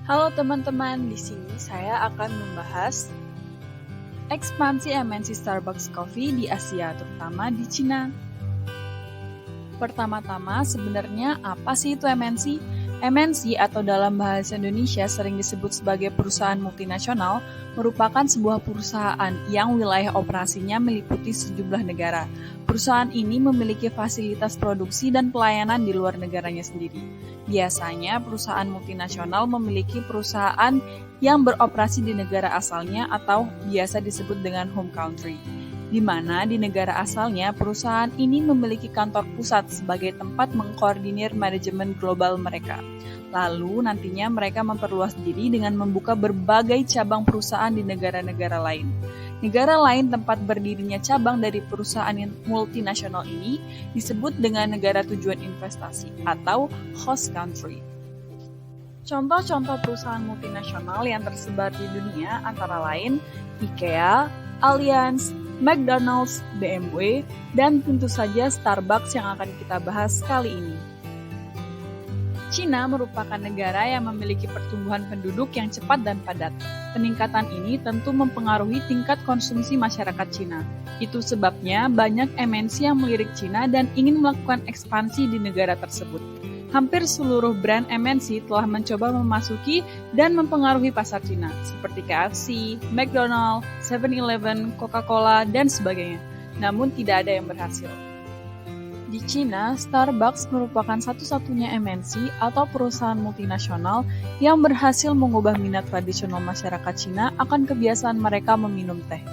Halo teman-teman, di sini saya akan membahas ekspansi MNC Starbucks Coffee di Asia, terutama di Cina. Pertama-tama, sebenarnya apa sih itu MNC? MNC atau dalam bahasa Indonesia sering disebut sebagai perusahaan multinasional, merupakan sebuah perusahaan yang wilayah operasinya meliputi sejumlah negara. Perusahaan ini memiliki fasilitas produksi dan pelayanan di luar negaranya sendiri. Biasanya, perusahaan multinasional memiliki perusahaan yang beroperasi di negara asalnya atau biasa disebut dengan home country, di mana di negara asalnya perusahaan ini memiliki kantor pusat sebagai tempat mengkoordinir manajemen global mereka. Lalu nantinya mereka memperluas diri dengan membuka berbagai cabang perusahaan di negara-negara lain. Negara lain tempat berdirinya cabang dari perusahaan yang multinasional ini disebut dengan negara tujuan investasi atau host country. Contoh-contoh perusahaan multinasional yang tersebar di dunia antara lain IKEA, Allianz, McDonald's, BMW, dan tentu saja Starbucks yang akan kita bahas kali ini. Cina merupakan negara yang memiliki pertumbuhan penduduk yang cepat dan padat. Peningkatan ini tentu mempengaruhi tingkat konsumsi masyarakat Cina. Itu sebabnya banyak MNC yang melirik Cina dan ingin melakukan ekspansi di negara tersebut. Hampir seluruh brand MNC telah mencoba memasuki dan mempengaruhi pasar Cina, seperti KFC, McDonald's, 7-Eleven, Coca-Cola, dan sebagainya. Namun tidak ada yang berhasil. Di Cina, Starbucks merupakan satu-satunya MNC atau perusahaan multinasional yang berhasil mengubah minat tradisional masyarakat Cina akan kebiasaan mereka meminum teh,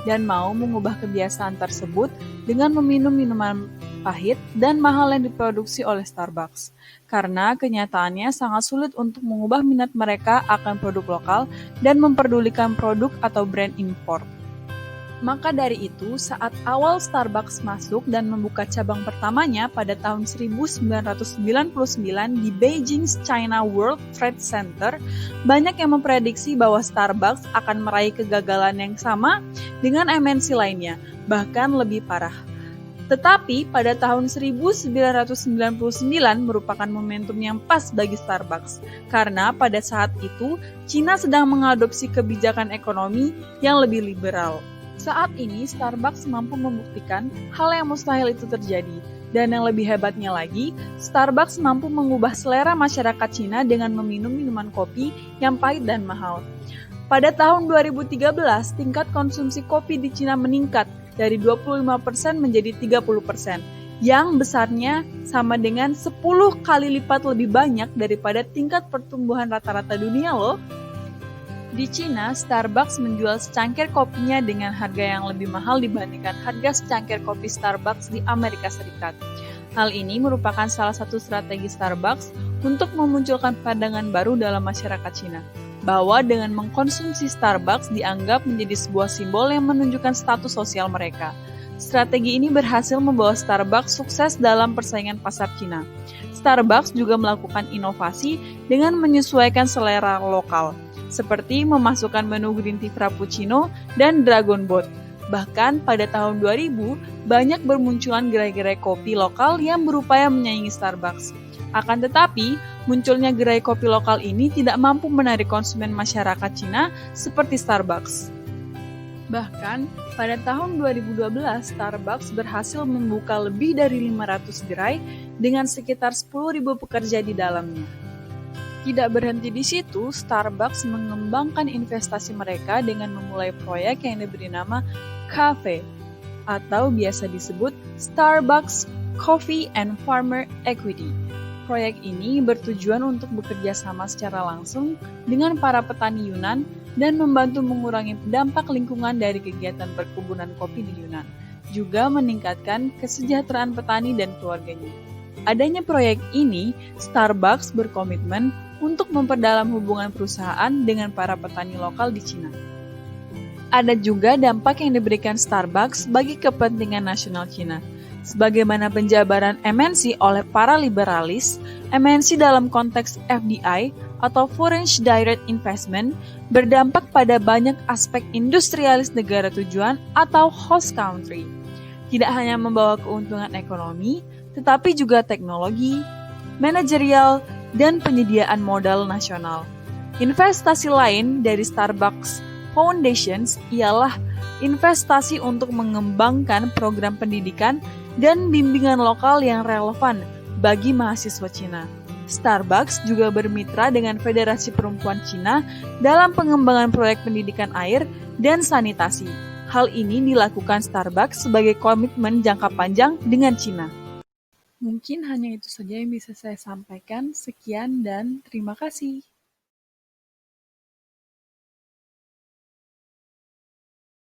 dan mau mengubah kebiasaan tersebut dengan meminum minuman pahit dan mahal yang diproduksi oleh Starbucks. Karena kenyataannya sangat sulit untuk mengubah minat mereka akan produk lokal dan memperdulikan produk atau brand impor. Maka dari itu, saat awal Starbucks masuk dan membuka cabang pertamanya pada tahun 1999 di Beijing China World Trade Center, banyak yang memprediksi bahwa Starbucks akan meraih kegagalan yang sama dengan MNC lainnya, bahkan lebih parah. Tetapi pada tahun 1999 merupakan momentum yang pas bagi Starbucks, karena pada saat itu Cina sedang mengadopsi kebijakan ekonomi yang lebih liberal. Saat ini, Starbucks mampu membuktikan hal yang mustahil itu terjadi. Dan yang lebih hebatnya lagi, Starbucks mampu mengubah selera masyarakat Cina dengan meminum minuman kopi yang pahit dan mahal. Pada tahun 2013, tingkat konsumsi kopi di Cina meningkat dari 25% menjadi 30%, yang besarnya sama dengan 10 kali lipat lebih banyak daripada tingkat pertumbuhan rata-rata dunia loh. Di Cina, Starbucks menjual secangkir kopinya dengan harga yang lebih mahal dibandingkan harga secangkir kopi Starbucks di Amerika Serikat. Hal ini merupakan salah satu strategi Starbucks untuk memunculkan pandangan baru dalam masyarakat Cina, bahwa dengan mengkonsumsi Starbucks dianggap menjadi sebuah simbol yang menunjukkan status sosial mereka. Strategi ini berhasil membawa Starbucks sukses dalam persaingan pasar Cina. Starbucks juga melakukan inovasi dengan menyesuaikan selera lokal, seperti memasukkan menu green tea frappuccino dan dragon boat. Bahkan pada tahun 2000, banyak bermunculan gerai-gerai kopi lokal yang berupaya menyaingi Starbucks. Akan tetapi, munculnya gerai kopi lokal ini tidak mampu menarik konsumen masyarakat Cina seperti Starbucks. Bahkan, pada tahun 2012, Starbucks berhasil membuka lebih dari 500 gerai dengan sekitar 10.000 pekerja di dalamnya. Tidak berhenti di situ, Starbucks mengembangkan investasi mereka dengan memulai proyek yang diberi nama CAFE, atau biasa disebut Starbucks Coffee and Farmer Equity. Proyek ini bertujuan untuk bekerja sama secara langsung dengan para petani Yunan dan membantu mengurangi dampak lingkungan dari kegiatan perkebunan kopi di Yunan, juga meningkatkan kesejahteraan petani dan keluarganya. Adanya proyek ini, Starbucks berkomitmen untuk memperdalam hubungan perusahaan dengan para petani lokal di Cina. Ada juga dampak yang diberikan Starbucks bagi kepentingan nasional Cina. Sebagaimana penjabaran MNC oleh para liberalis, MNC dalam konteks FDI atau Foreign Direct Investment berdampak pada banyak aspek industrialis negara tujuan atau host country. Tidak hanya membawa keuntungan ekonomi, tetapi juga teknologi, manajerial, dan penyediaan modal nasional. Investasi lain dari Starbucks Foundations ialah investasi untuk mengembangkan program pendidikan dan bimbingan lokal yang relevan bagi mahasiswa Cina. Starbucks juga bermitra dengan Federasi Perempuan Cina dalam pengembangan proyek pendidikan air dan sanitasi. Hal ini dilakukan Starbucks sebagai komitmen jangka panjang dengan Cina. Mungkin hanya itu saja yang bisa saya sampaikan. Sekian dan terima kasih.